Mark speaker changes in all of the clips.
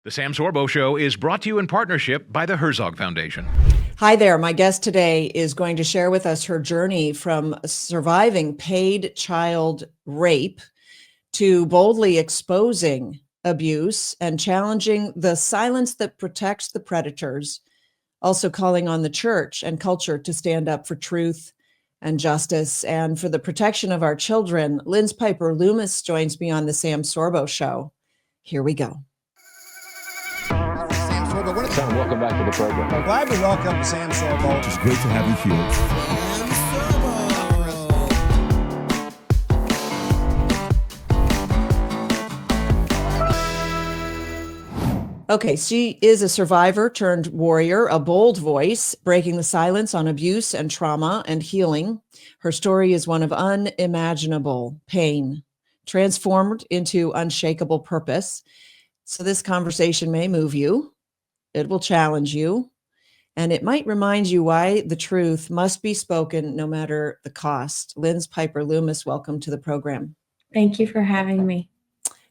Speaker 1: The Sam Sorbo Show is brought to you in partnership by the Herzog Foundation.
Speaker 2: Hi there. My guest today is going to share with us her journey from surviving paid child rape to boldly exposing abuse and challenging the silence that protects the predators, also calling on the church and culture to stand up for truth and justice and for the protection of our children. Lynz Loomis joins me on the Sam Sorbo Show. Here we go.
Speaker 3: Sam, welcome back to the program.
Speaker 4: I'm glad we welcome Sam Sorbo.
Speaker 5: It's great to have you
Speaker 2: here. Okay, she is a survivor turned warrior, a bold voice, breaking the silence on abuse and trauma and healing. Her story is one of unimaginable pain, transformed into unshakable purpose. So this conversation may move you. It will challenge you, and it might remind you why the truth must be spoken no matter the cost. Lynz Loomis, welcome to the program.
Speaker 6: Thank you for having me.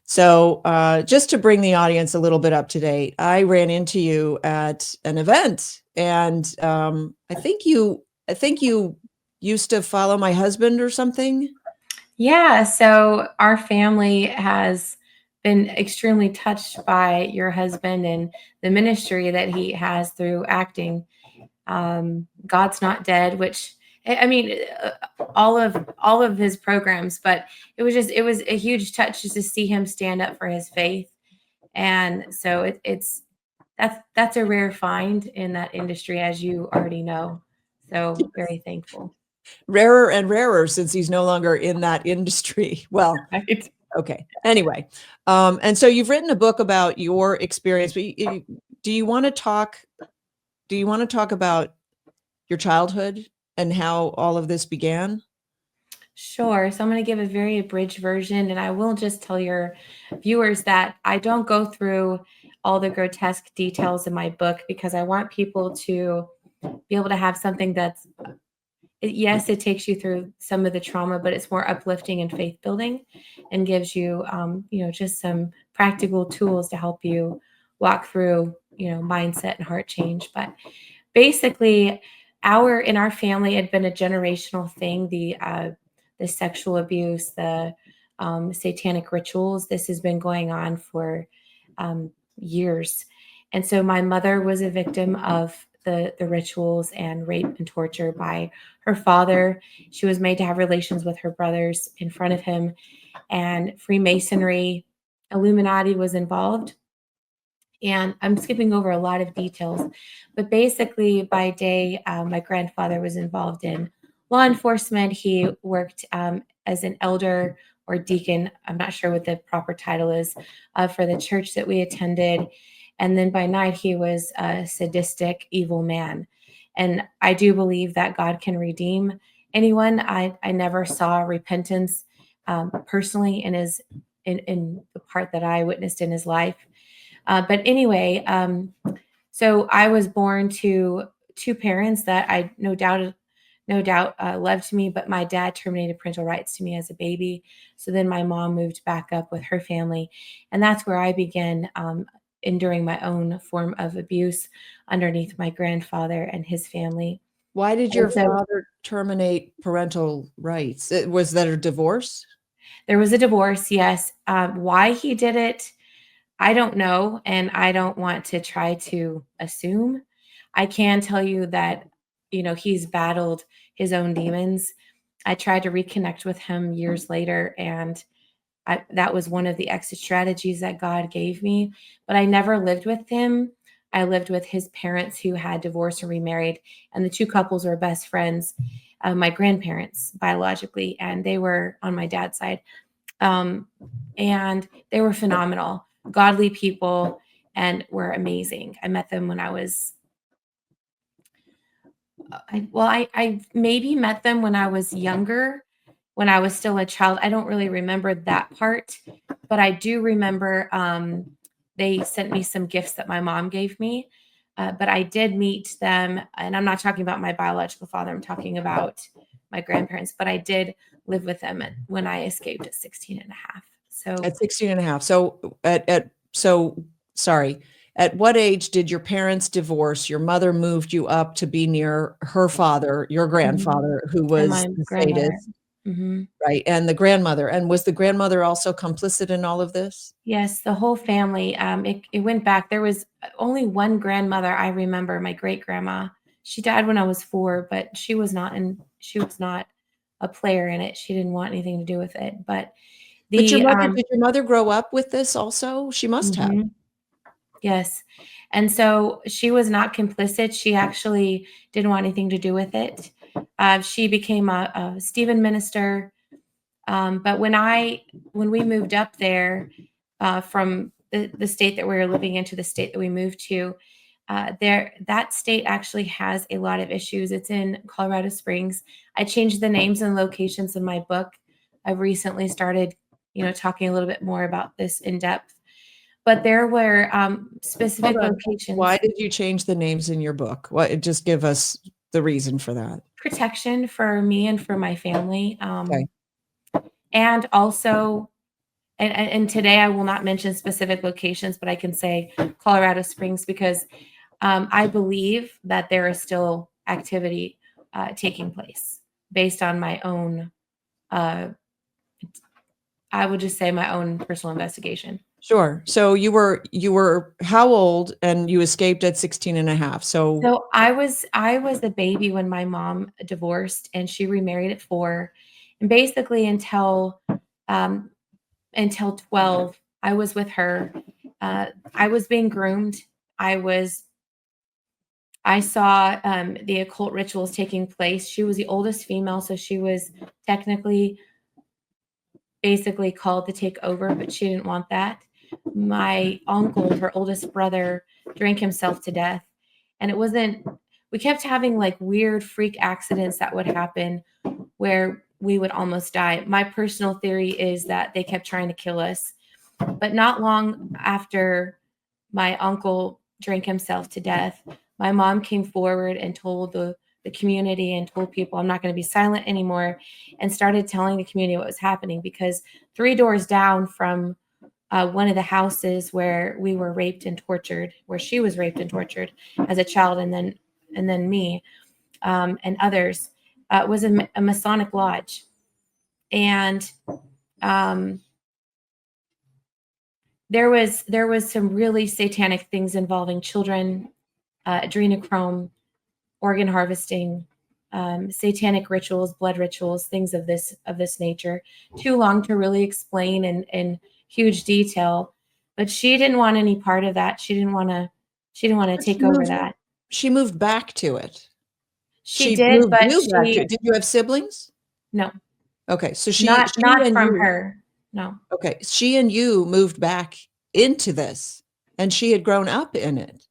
Speaker 2: So just to bring the audience a little bit up to date, I ran into you at an event, and I think you used to follow my husband or something.
Speaker 6: Yeah, so our family has been extremely touched by your husband and the ministry that he has through acting. God's Not Dead, which I mean, all of his programs, but it was a huge touch just to see him stand up for his faith. And so that's a rare find in that industry, as you already know. So very thankful.
Speaker 2: Rarer and rarer since he's no longer in that industry. Well,
Speaker 6: Right.
Speaker 2: Okay. Anyway, and so you've written a book about your experience. But do you want to talk about your childhood and how all of this began?
Speaker 6: Sure. So I'm going to give a very abridged version, and I will just tell your viewers that I don't go through all the grotesque details in my book because I want people to be able to have something that's, yes, it takes you through some of the trauma, but it's more uplifting and faith building and gives you, just some practical tools to help you walk through, mindset and heart change. But basically, in our family had been a generational thing, the sexual abuse, the satanic rituals. This has been going on for years. And so my mother was a victim of the rituals and rape and torture by her father. She was made to have relations with her brothers in front of him, and Freemasonry, Illuminati was involved. And I'm skipping over a lot of details, but basically by day, my grandfather was involved in law enforcement. He worked as an elder or deacon. I'm not sure what the proper title is for the church that we attended. And then by night, he was a sadistic, evil man. And I do believe that God can redeem anyone. I never saw repentance personally in the part that I witnessed in his life. But anyway, so I was born to two parents that I no doubt loved me, but my dad terminated parental rights to me as a baby. So then my mom moved back up with her family, and that's where I began enduring my own form of abuse underneath my grandfather and his family.
Speaker 2: Why did your father terminate parental rights? Was that a divorce?
Speaker 6: There was a divorce, yes. Why he did it, I don't know, and I don't want to try to assume. I can tell you that, he's battled his own demons. I tried to reconnect with him years later, and that was one of the exit strategies that God gave me. But I never lived with him. I lived with his parents who had divorced and remarried, and the two couples were best friends, my grandparents biologically, and they were on my dad's side. And they were phenomenal, godly people, and were amazing. I met them when I was, I maybe met them when I was younger, when I was still a child. I don't really remember that part, but I do remember they sent me some gifts that my mom gave me. But I did meet them, and I'm not talking about my biological father. I'm talking about my grandparents, but I did live with them when I escaped at 16 and a half. So
Speaker 2: at 16 and a half. So sorry, at what age did your parents divorce? Your mother moved you up to be near her father, your grandfather, who
Speaker 6: And
Speaker 2: was
Speaker 6: my
Speaker 2: the
Speaker 6: grandmother.
Speaker 2: sadist,
Speaker 6: Hmm.
Speaker 2: right? And the grandmother. And was the grandmother also complicit in all of this?
Speaker 6: Yes, the whole family. It went back. There was only one grandmother I remember, my great grandma. She died when I was 4, but she was not a player in it. She didn't want anything to do with it. But
Speaker 2: But
Speaker 6: the
Speaker 2: did your mother grow up with this also? She must have.
Speaker 6: mhm, yes. And so she was not complicit. She actually didn't want anything to do with it. She became a Stephen minister. But when we moved up there from the state that we were living in to the state that we moved to, that state actually has a lot of issues. It's in Colorado Springs. I changed the names and locations in my book. I've recently started, talking a little bit more about this in depth. But there were
Speaker 2: Hold
Speaker 6: specific
Speaker 2: on. Why
Speaker 6: locations.
Speaker 2: did you change the names in your book? What, just give us the reason for that.
Speaker 6: Protection for me and for my family.
Speaker 2: Okay.
Speaker 6: And also, and today I will not mention specific locations, but I can say Colorado Springs because I believe that there is still activity taking place based on my own, uh, I would just say my own personal investigation.
Speaker 2: Sure. So you were how old, and you escaped at 16 and a half. So
Speaker 6: So I was a baby when my mom divorced, and she remarried at 4, and basically um, until 12, I was with her. I was being groomed. I was I saw the occult rituals taking place. She was the oldest female, so she was technically basically called to take over, but she didn't want that. My uncle, her oldest brother, drank himself to death. And we kept having like weird freak accidents that would happen where we would almost die. My personal theory is that they kept trying to kill us. But not long after my uncle drank himself to death, my mom came forward and told the community and told people, I'm not going to be silent anymore, and started telling the community what was happening because 3 doors down from one of the houses where we were raped and tortured, where she was raped and tortured as a child, and then me and others, was a Masonic lodge. And um, there was some really satanic things involving children, adrenochrome, organ harvesting, satanic rituals, blood rituals, things of this nature. Too long to really explain in huge detail, but she didn't want any part of that. She didn't want to take over that.
Speaker 2: she moved back to it.
Speaker 6: She
Speaker 2: She
Speaker 6: did,
Speaker 2: moved
Speaker 6: but
Speaker 2: you back to it. Did you have siblings?
Speaker 6: no,
Speaker 2: Okay. So she
Speaker 6: not
Speaker 2: and
Speaker 6: from
Speaker 2: you,
Speaker 6: her. No.
Speaker 2: okay, she and you moved back into this, and she had grown up in it.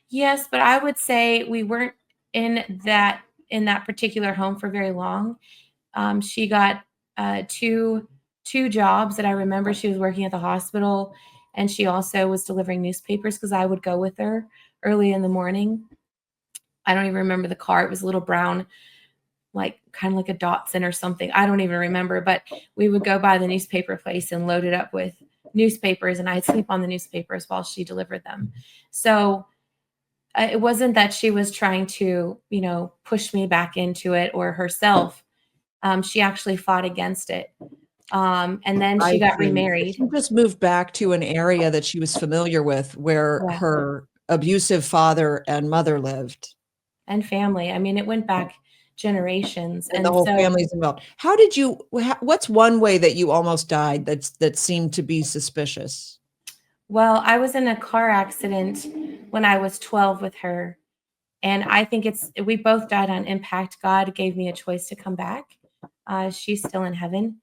Speaker 6: Yes, but I would say we weren't in that particular home for very long. She got two jobs that I remember. She was working at the hospital, and she also was delivering newspapers because I would go with her early in the morning. I don't even remember the car. It was a little brown, like kind of like a Datsun or something. I don't even remember, but we would go by the newspaper place and load it up with newspapers, and I'd sleep on the newspapers while she delivered them. So it wasn't that she was trying to, push me back into it or herself. She actually fought against it. And then
Speaker 2: I
Speaker 6: she got
Speaker 2: see.
Speaker 6: remarried.
Speaker 2: She just moved back to an area that she was familiar with, where
Speaker 6: Correct.
Speaker 2: her abusive father and mother lived,
Speaker 6: And family. I mean, it went back generations.
Speaker 2: and the
Speaker 6: And
Speaker 2: whole
Speaker 6: so,
Speaker 2: family's involved. How did you? What's one way that you almost died that seemed to be suspicious?
Speaker 6: well, I was in a car accident when I was 12 with her. And I think we both died on impact. God gave me a choice to come back. She's still in heaven.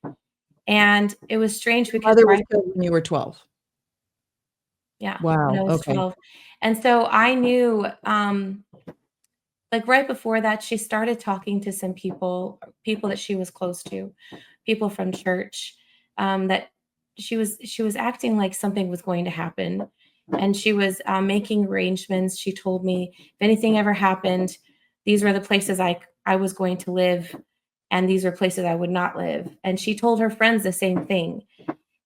Speaker 6: And it was strange
Speaker 2: Your
Speaker 6: because
Speaker 2: mother was killed when you were 12.
Speaker 6: yeah, when I
Speaker 2: Wow.
Speaker 6: was
Speaker 2: Okay.
Speaker 6: 12. And so I knew, like right before that, she started talking to some people that she was close to, people from church, that she was acting like something was going to happen. And she was making arrangements. She told me if anything ever happened, these were the places I was going to live, and these were places I would not live. And she told her friends the same thing.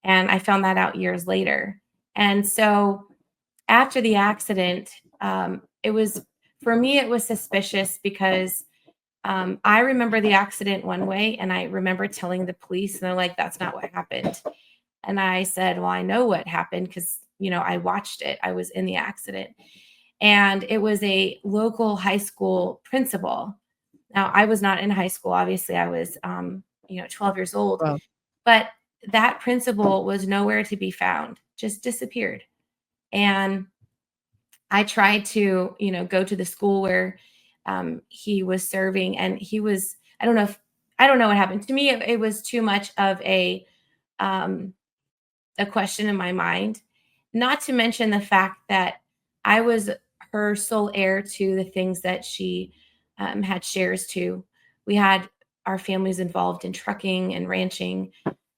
Speaker 6: And I found that out years later. And so after the accident, it was, for me, it was suspicious because I remember the accident one way, and I remember telling the police, and they're like, that's not what happened. And I said, well, I know what happened because, I watched it. I was in the accident. And it was a local high school principal. Now, I was not in high school. Obviously, I was, 12 years old.
Speaker 2: Well,
Speaker 6: But that principal was nowhere to be found, just disappeared. And I tried to, go to the school where he was serving, and he was, I don't know what happened. To me, it was too much of um, a question in my mind, not to mention the fact that I was her sole heir to the things that she had shares to. We had our families involved in trucking and ranching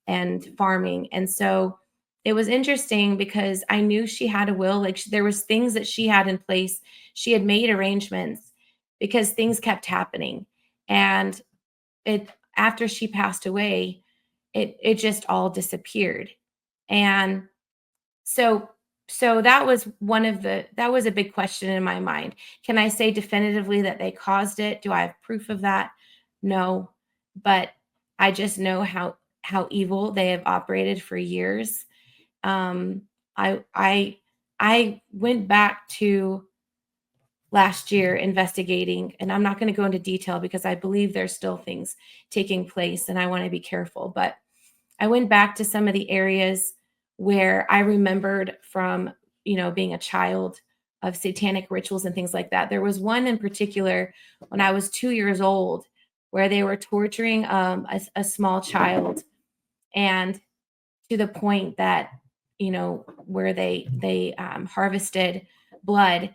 Speaker 6: and farming. And so it was interesting because I knew she had a will. Like there was things that she had in place. She had made arrangements because things kept happening. And it after she passed away, it just all disappeared. And so that was that was a big question in my mind. Can I say definitively that they caused it? Do I have proof of that? No. But I just know how evil they have operated for years. Um, I went back to last year investigating, and I'm not going to go into detail because I believe there's still things taking place, and I want to be careful. But I went back to some of the areas where I remembered from, being a child, of satanic rituals and things like that. There was one in particular when I was 2 years old where they were torturing a small child, and to the point that, where they harvested blood.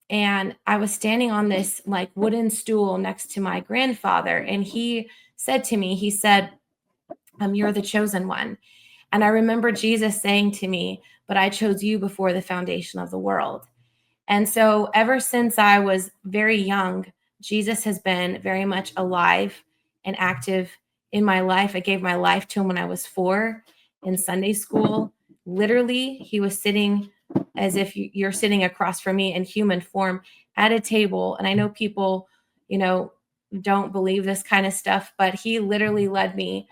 Speaker 6: And I was standing on this like wooden stool next to my grandfather, and he said to me, he said, you're the chosen one. And I remember Jesus saying to me, but I chose you before the foundation of the world. And so ever since I was very young, Jesus has been very much alive and active in my life. I gave my life to him when I was 4 in Sunday school. Literally, he was sitting as if you're sitting across from me in human form at a table. And I know people, don't believe this kind of stuff, but he literally led me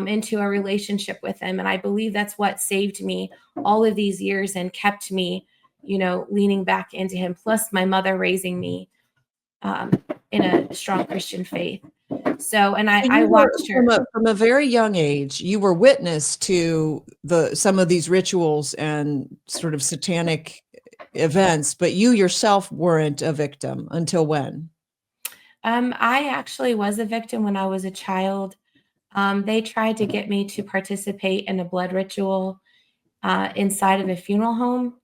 Speaker 6: into a relationship with him. And I believe that's what saved me all of these years and kept me, leaning back into him. Plus my mother raising me in a strong Christian faith. So, and I watched her
Speaker 2: from a very young age. You were witness to some of these rituals and sort of satanic events, but you yourself weren't a victim until when?
Speaker 6: I actually was a victim when I was a child. They tried to get me to participate in a blood ritual inside of a funeral home.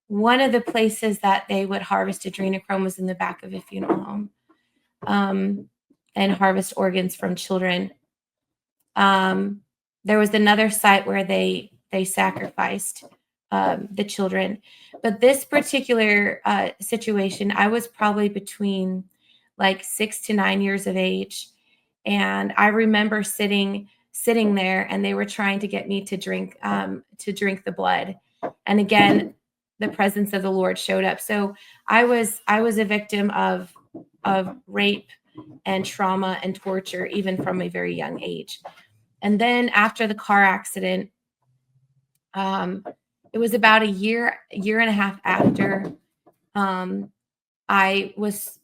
Speaker 6: One of the places that they would harvest adrenochrome was in the back of a funeral home, and harvest organs from children. There was another site where they sacrificed the children. But this particular situation, I was probably between like 6 to 9 years of age. And I remember sitting there, and they were trying to get me to drink the blood. And again, the presence of the Lord showed up. So I was a victim of rape and trauma and torture, even from a very young age. And then after the car accident, it was about a year and a half after, I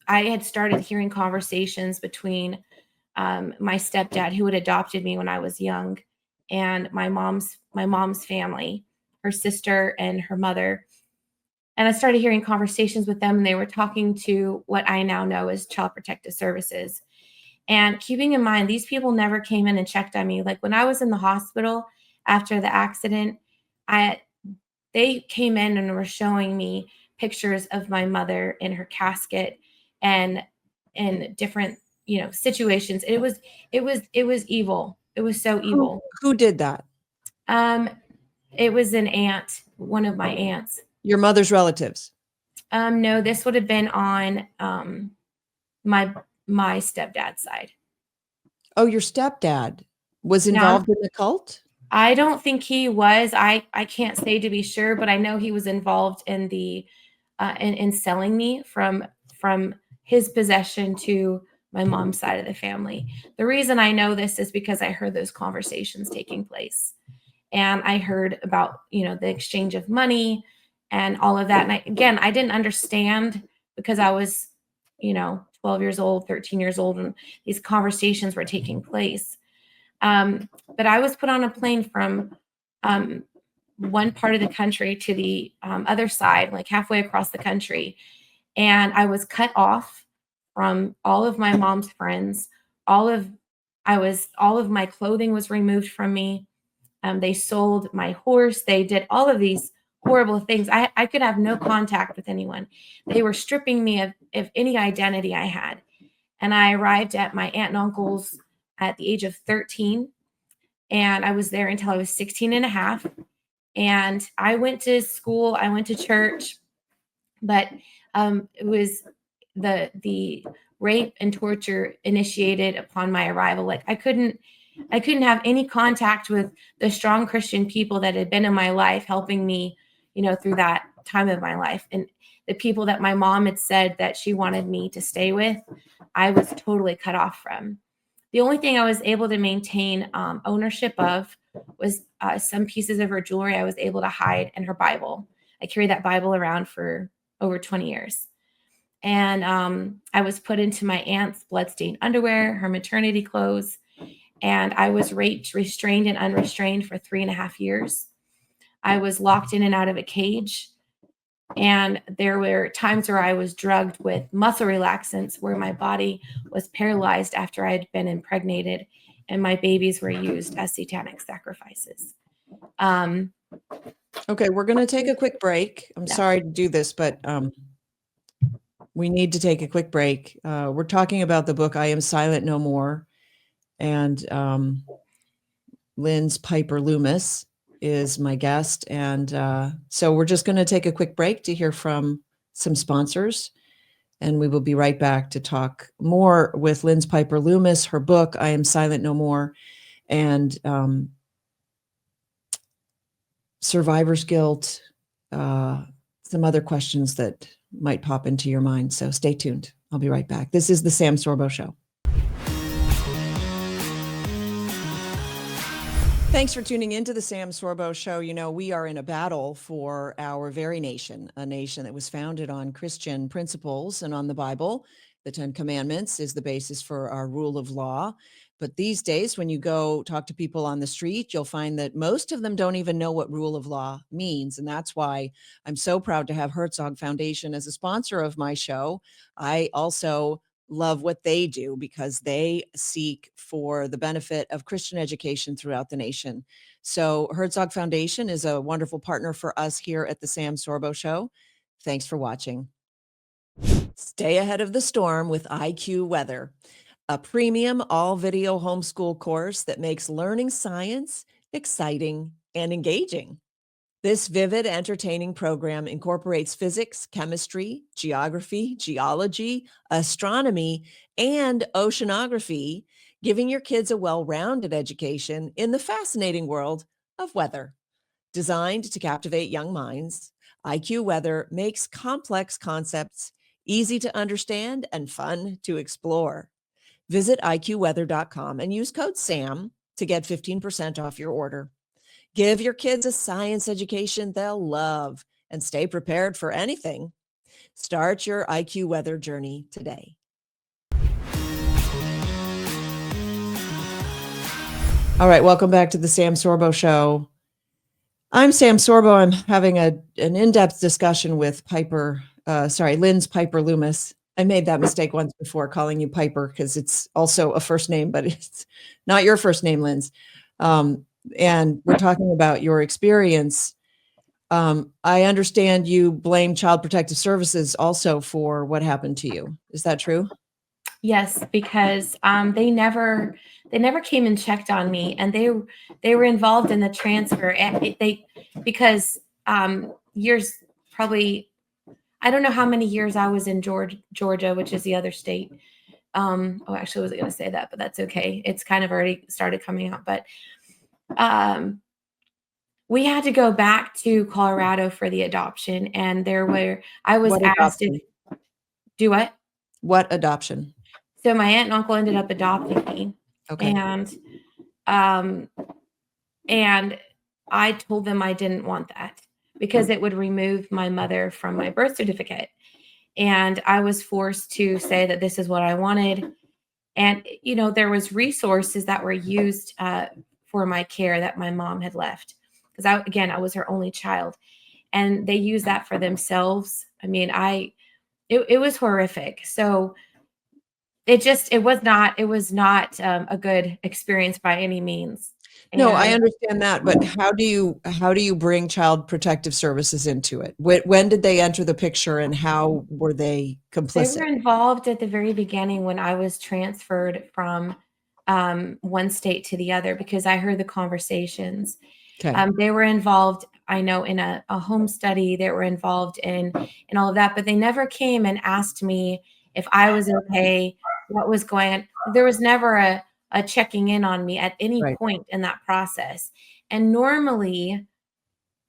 Speaker 6: had started hearing conversations between my stepdad, who had adopted me when I was young, and my mom's family, her sister and her mother. And I started hearing conversations with them, and they were talking to what I now know as Child Protective Services. And keeping in mind, these people never came in and checked on me. Like when I was in the hospital after the accident, they came in and were showing me pictures of my mother in her casket and in different, situations. It was evil. It was so evil.
Speaker 2: Who did that?
Speaker 6: It was an aunt, one of my aunts.
Speaker 2: Your mother's relatives?
Speaker 6: No, this would have been on my stepdad's side.
Speaker 2: Oh, your stepdad was involved in the cult?
Speaker 6: I don't think he was. I can't say to be sure, but I know he was involved in the in selling me from his possession to my mom's side of the family. The reason I know this is because I heard those conversations taking place, and I heard about, the exchange of money and all of that. And again, I didn't understand because I was, 12 years old, 13 years old, and these conversations were taking place. But I was put on a plane from um, one part of the country to the other side, like halfway across the country. And I was cut off from all of my mom's friends. All of my clothing was removed from me. They sold my horse. They did all of these horrible things. I could have no contact with anyone. They were stripping me of any identity I had. And I arrived at my aunt and uncle's at the age of 13. And I was there until I was 16 and a half. And I went to school, I went to church, but it was the rape and torture initiated upon my arrival. Like I couldn't have any contact with the strong Christian people that had been in my life, helping me, through that time of my life. And the people that my mom had said that she wanted me to stay with, I was totally cut off from. The only thing I was able to maintain ownership of was some pieces of her jewelry I was able to hide, and her Bible. I carried that Bible around for over 20 years. And I was put into my aunt's bloodstained underwear, her maternity clothes, and I was raped, restrained, and unrestrained for 3.5 years. I was locked in and out of a cage. And there were times where I was drugged with muscle relaxants, where my body was paralyzed after I had been impregnated, and my babies were used as satanic sacrifices.
Speaker 2: Okay, we're going to take a quick break. I'm sorry to do this, but we need to take a quick break. We're talking about the book I Am Silent No More, and Lynz Piper Loomis is my guest. And so we're just going to take a quick break to hear from some sponsors, and we will be right back to talk more with Lynz Piper Loomis, her book, I Am Silent No More, and survivor's guilt, some other questions that might pop into your mind. So stay tuned. I'll be right back. This is the Sam Sorbo Show. Thanks for tuning into the Sam Sorbo Show. We are in a battle for our very nation, a nation that was founded on Christian principles and on the Bible. The 10 Commandments is the basis for our rule of law. But these days, when you go talk to people on the street, you'll find that most of them don't even know what rule of law means. And that's why I'm so proud to have Herzog Foundation as a sponsor of my show. I also love what they do because they seek for the benefit of Christian education throughout the nation. So Herzog Foundation is a wonderful partner for us here at the Sam Sorbo Show. Thanks for watching. Stay ahead of the storm with IQ Weather, a premium all-video homeschool course that makes learning science exciting and engaging. This vivid, entertaining program incorporates physics, chemistry, geography, geology, astronomy, and oceanography, giving your kids a well-rounded education in the fascinating world of weather. Designed to captivate young minds, IQ Weather makes complex concepts easy to understand and fun to explore. Visit iqweather.com and use code SAM to get 15% off your order. Give your kids a science education they'll love and stay prepared for anything. Start your IQ Weather journey today. All right, welcome back to the Sam Sorbo Show. I'm Sam Sorbo. I'm having an in-depth discussion with Lynz Piper Loomis. I made that mistake once before calling you Piper because it's also a first name, but it's not your first name, Lynz. And we're talking about your experience. I understand you blame Child Protective Services also for what happened to you. Is that true?
Speaker 6: Yes, because they never came and checked on me, and they were involved in the transfer. And because years, probably, I don't know how many years I was in Georgia, which is the other state. Actually, I wasn't going to say that, but that's okay. It's kind of already started coming out. But We had to go back to Colorado for the adoption, and I was
Speaker 2: What
Speaker 6: asked if
Speaker 2: adoption?
Speaker 6: do what?
Speaker 2: What adoption?
Speaker 6: So my aunt and uncle ended up adopting me,
Speaker 2: Okay.
Speaker 6: and um, and I told them I didn't want that because it would remove my mother from my birth certificate, and I was forced to say that this is what I wanted. And there was resources that were used for my care that my mom had left because I was her only child, and they used that for themselves. I mean, it was horrific. So it was not a good experience by any means.
Speaker 2: No, I
Speaker 6: And
Speaker 2: understand that, but how do you bring Child Protective Services into it? When did they enter the picture, and how were they
Speaker 6: they were
Speaker 2: complicit?
Speaker 6: involved at the very beginning when I was transferred from one state to the other because I heard the conversations.
Speaker 2: Okay.
Speaker 6: They were involved, I know, in a home study. They were involved in all of that, but they never came and asked me if I was okay, what was going on. There was never a checking in on me at any
Speaker 2: Right.
Speaker 6: point in that process. And normally,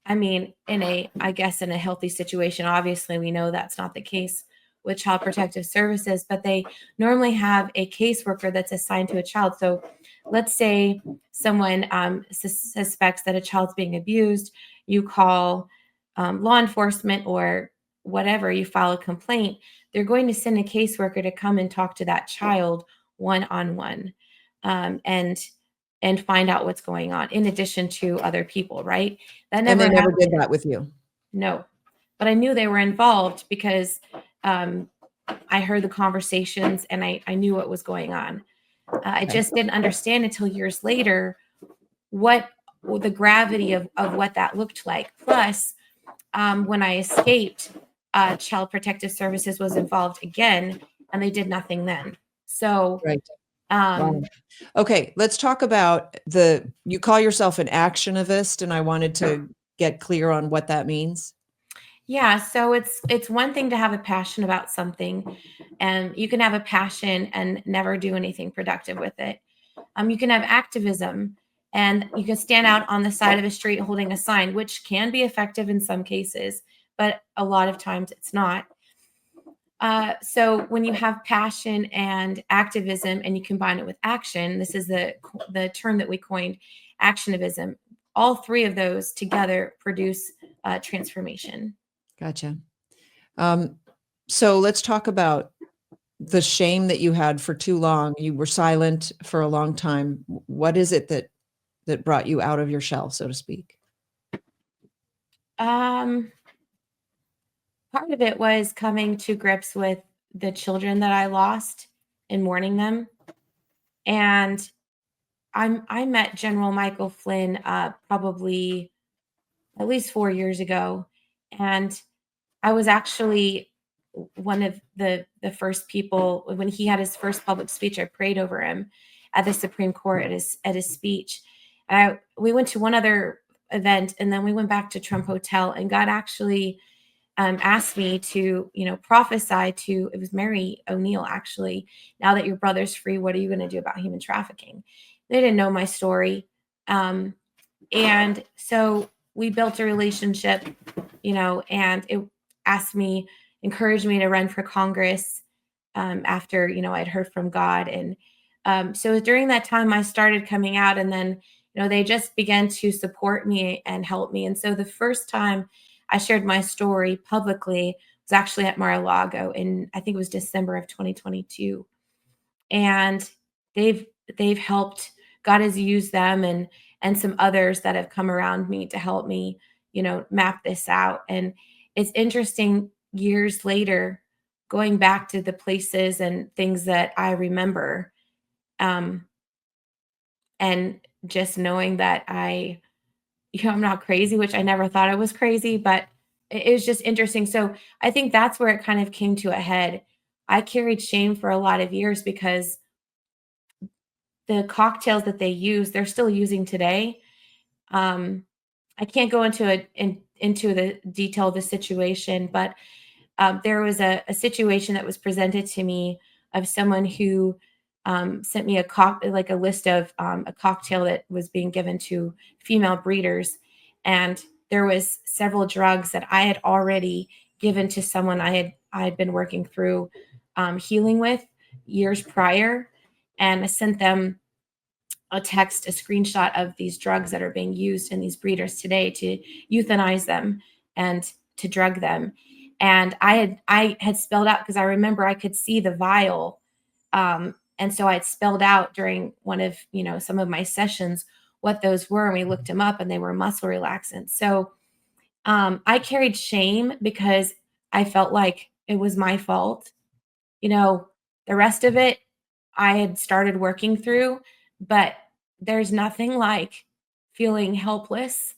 Speaker 6: I mean, I guess in a healthy situation, obviously we know that's not the case with Child Protective Services, but they normally have a caseworker that's assigned to a child. So let's say someone suspects that a child's being abused, you call law enforcement or whatever, you file a complaint, they're going to send a caseworker to come and talk to that child one on one, and find out what's going on in addition to other people, right? That
Speaker 2: And
Speaker 6: never
Speaker 2: they never did
Speaker 6: happened.
Speaker 2: that with you.
Speaker 6: No, but I knew they were involved because um, I heard the conversations and I knew what was going on. I
Speaker 2: Okay.
Speaker 6: just didn't understand until years later what the gravity of what that looked like. Plus, when I escaped, Child Protective Services was involved again, and they did nothing then. So,
Speaker 2: Right. Wow.
Speaker 6: um,
Speaker 2: Okay, let's talk about you call yourself an actionivist, and I wanted to get clear on what that means.
Speaker 6: yeah, so it's one thing to have a passion about something, and you can have a passion and never do anything productive with it. You can have activism, and you can stand out on the side of a street holding a sign, which can be effective in some cases, but a lot of times it's not. So when you have passion and activism and you combine it with action, this is the term that we coined, actionism. All three of those together produce transformation.
Speaker 2: Gotcha. Um, so let's talk about the shame that you had for too long. You were silent for a long time. What is it that brought you out of your shell, so to speak?
Speaker 6: Um, Part of it was coming to grips with the children that I lost and mourning them. And I met General Michael Flynn probably at least 4 years ago, and I was actually one of the first people when he had his first public speech. I prayed over him at the Supreme Court at his speech. And we went to one other event, and then we went back to Trump Hotel, and God actually asked me to, prophesy to, it was Mary O'Neill actually. Now that your brother's free, what are you going to do about human trafficking? They didn't know my story. And so we built a relationship, and it asked me, encouraged me to run for Congress after, I'd heard from God. And so during that time, I started coming out, and then, they just began to support me and help me. And so the first time I shared my story publicly was actually at Mar-a-Lago in, I think it was December of 2022. And they've they've helped. God has used them and some others that have come around me to help me, map this out. And it's interesting years later going back to the places and things that I remember, um, and just knowing that I'm not crazy, which I never thought I was crazy, but it was just interesting. So I think that's where it kind of came to a head. I carried shame for a lot of years because the cocktails that they use, they're still using today. Um, I can't go into the detail of the situation, but there was a situation that was presented to me of someone who sent me like a list of a cocktail that was being given to female breeders, And there was several drugs that I had already given to someone I had been working through healing with years prior, and I sent them a text, a screenshot of these drugs that are being used in these breeders today to euthanize them and to drug them. And I had spelled out, because I remember I could see the vial. And so I had spelled out during one of, some of my sessions what those were. And we looked them up, and they were muscle relaxants. So I carried shame because I felt like it was my fault. The rest of it I had started working through, but there's nothing like feeling helpless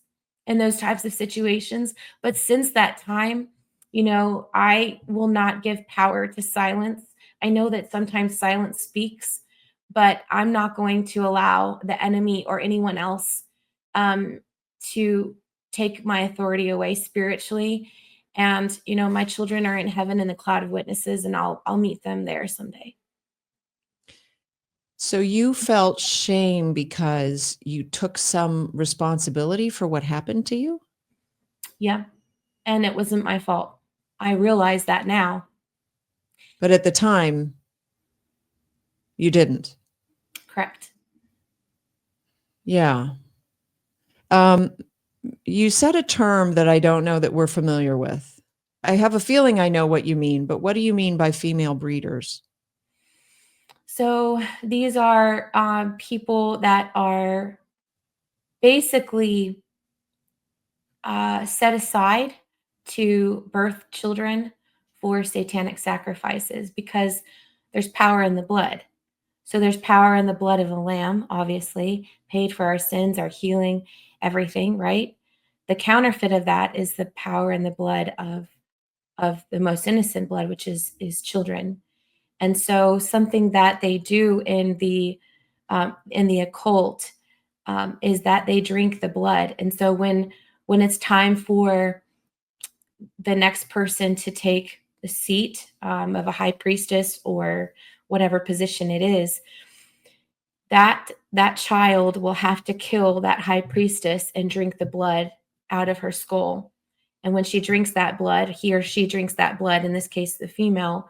Speaker 6: in those types of situations. But since that time, I will not give power to silence. I know that sometimes silence speaks, but I'm not going to allow the enemy or anyone else to take my authority away spiritually. And my children are in heaven in the cloud of witnesses, and I'll meet them there someday.
Speaker 2: So you felt shame because you took some responsibility for what happened to you?
Speaker 6: Yeah. And it wasn't my fault. I realize that now.
Speaker 2: But at the time, you didn't.
Speaker 6: Correct.
Speaker 2: Yeah. You said a term that I don't know that we're familiar with. I have a feeling I know what you mean, but what do you mean by female breeders?
Speaker 6: So these are people that are basically set aside to birth children for satanic sacrifices, because there's power in the blood. So there's power in the blood of a lamb, obviously, paid for our sins, our healing, everything, right? The counterfeit of that is the power in the blood of the most innocent blood, which is children. And so something that they do in the occult is that they drink the blood. And so when it's time for the next person to take the seat of a high priestess or whatever position it is, that child will have to kill that high priestess and drink the blood out of her skull. And when she drinks that blood, he or she drinks that blood, in this case, the female,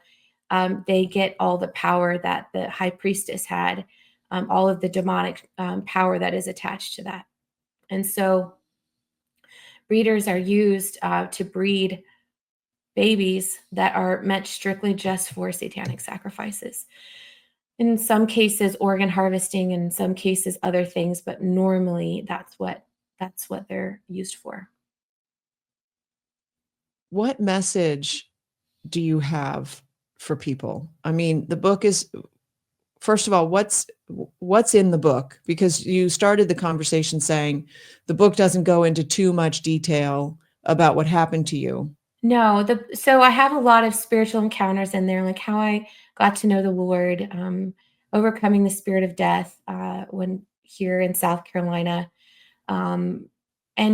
Speaker 6: they get all the power that the high priestess had, all of the demonic power that is attached to that. And so breeders are used to breed babies that are meant strictly just for satanic sacrifices. In some cases, organ harvesting, in some cases, other things, but normally that's what they're used for.
Speaker 2: What message do you have for people? I mean, the book is, first of all, what's in the book? Because you started the conversation saying the book doesn't go into too much detail about what happened to you.
Speaker 6: No, so I have a lot of spiritual encounters in there, like how I got to know the Lord, overcoming the spirit of death when here in South Carolina, and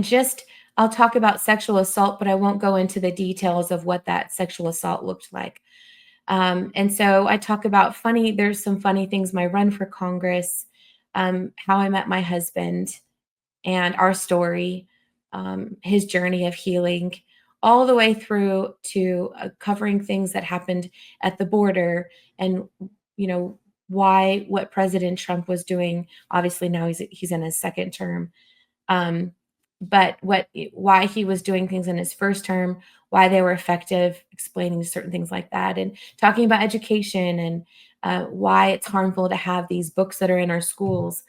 Speaker 6: just I'll talk about sexual assault, but I won't go into the details of what that sexual assault looked like. And so I talk about there's some funny things, my run for Congress, how I met my husband and our story, his journey of healing, all the way through to covering things that happened at the border, and what President Trump was doing. Obviously now he's in his second term, but why he was doing things in his first term, why they were effective, explaining certain things like that, and talking about education and why it's harmful to have these books that are in our schools,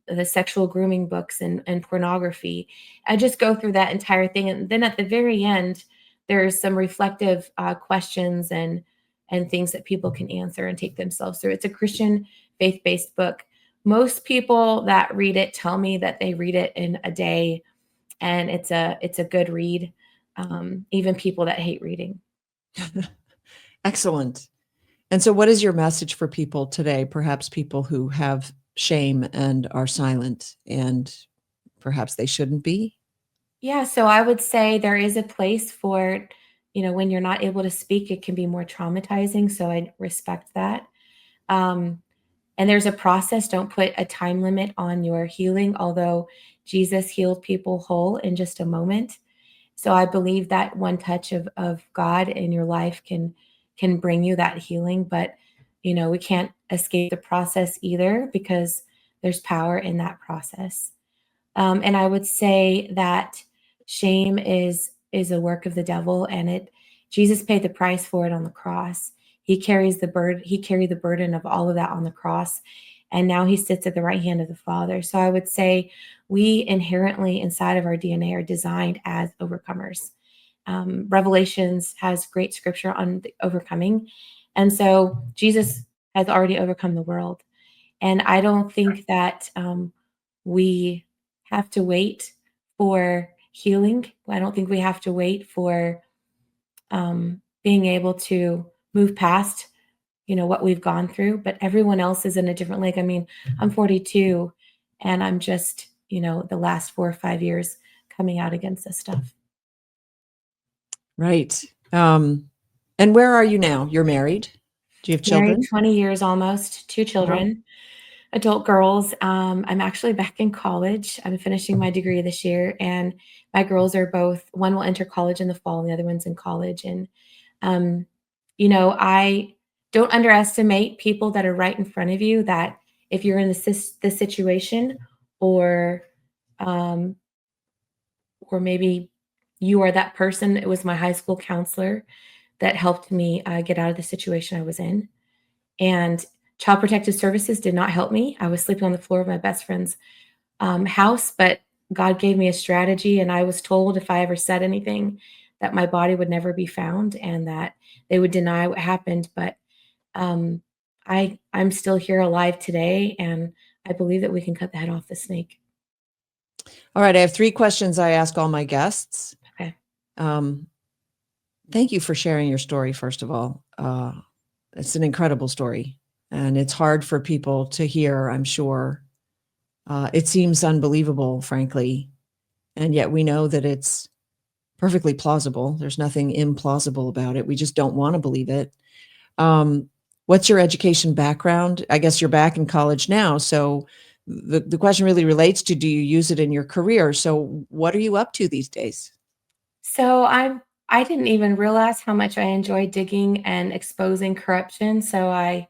Speaker 6: the sexual grooming books and pornography. I just go through that entire thing. And then at the very end, there's some reflective questions and things that people can answer and take themselves through. It's a Christian faith-based book. Most people that read it tell me that they read it in a day, and it's a good read. Even people that hate reading.
Speaker 2: Excellent. And so what is your message for people today? Perhaps people who have shame and are silent, and perhaps they shouldn't be?
Speaker 6: Yeah, so I would say there is a place for, when you're not able to speak, it can be more traumatizing. So I respect that. And there's a process. Don't put a time limit on your healing, although Jesus healed people whole in just a moment. So I believe that one touch of God in your life can bring you that healing, but we can't escape the process either because there's power in that process. And I would say that shame is a work of the devil, and Jesus paid the price for it on the cross. He carries the burden. He carried the burden of all of that on the cross, and now he sits at the right hand of the Father. So I would say we inherently inside of our DNA are designed as overcomers. Revelations has great scripture on the overcoming, and so Jesus has already overcome the world. And I don't think that we have to wait for healing. I don't think we have to wait for being able to move past, what we've gone through. But everyone else is in a different lake. I mean, I'm 42, and I'm just, the last 4 or 5 years coming out against this stuff.
Speaker 2: Right. And where are you now? You're married? Do you have
Speaker 6: Married
Speaker 2: children?
Speaker 6: 20 years almost, 2 children. Adult girls. I'm actually back in college. I'm finishing my degree this year, and my girls are both, one will enter college in the fall, and the other one's in college. And, I don't underestimate people that are right in front of you, that if you're in this situation, or, um, or maybe you are that person. It was my high school counselor that helped me get out of the situation I was in. And Child Protective Services did not help me. I was sleeping on the floor of my best friend's house, but God gave me a strategy, and I was told if I ever said anything that my body would never be found and that they would deny what happened. But I'm still here alive today, and I believe that we can cut the head off the snake.
Speaker 2: All right. I have 3 questions I ask all my guests.
Speaker 6: Okay.
Speaker 2: Thank you for sharing your story, first of all. It's an incredible story, and it's hard for people to hear, I'm sure. It seems unbelievable, frankly, and yet we know that it's perfectly plausible. There's nothing implausible about it. We just don't want to believe it. What's your education background? I guess you're back in college now, so the question really relates to, do you use it in your career? So what are you up to these days?
Speaker 6: So I didn't even realize how much I enjoy digging and exposing corruption. So I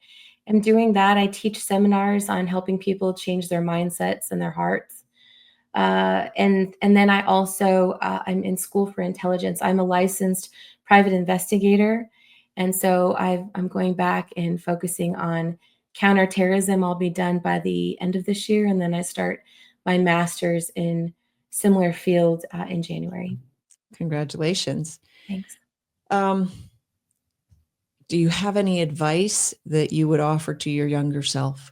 Speaker 6: am doing that. I teach seminars on helping people change their mindsets and their hearts. And then I also I'm in school for intelligence. I'm a licensed private investigator, and so I'm going back and focusing on counterterrorism. I'll be done by the end of this year, and then I start my master's in similar field in January.
Speaker 2: Congratulations.
Speaker 6: Thanks.
Speaker 2: Do you have any advice that you would offer to your younger self?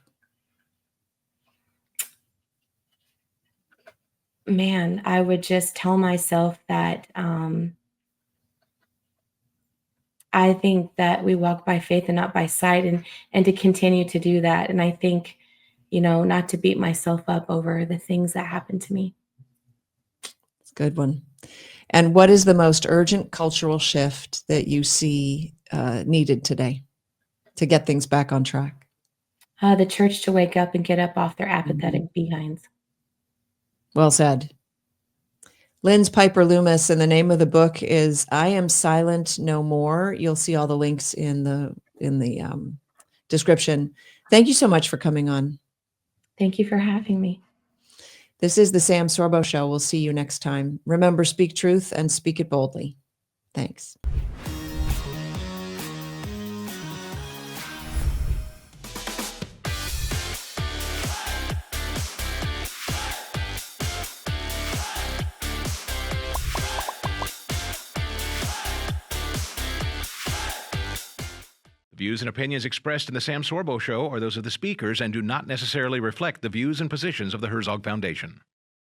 Speaker 6: Man, I would just tell myself that I think that we walk by faith and not by sight, and to continue to do that. And I think, not to beat myself up over the things that happened to me.
Speaker 2: It's a good one. And what is the most urgent cultural shift that you see needed today to get things back on track?
Speaker 6: The church to wake up and get up off their apathetic behinds.
Speaker 2: Well said. Lynz Piper Loomis, and the name of the book is I Am Silent No More. You'll see all the links in the description. Thank you so much for coming on.
Speaker 6: Thank you for having me.
Speaker 2: This is the Sam Sorbo Show. We'll see you next time. Remember, speak truth and speak it boldly. Thanks.
Speaker 1: The views and opinions expressed in the Sam Sorbo Show are those of the speakers and do not necessarily reflect the views and positions of the Herzog Foundation.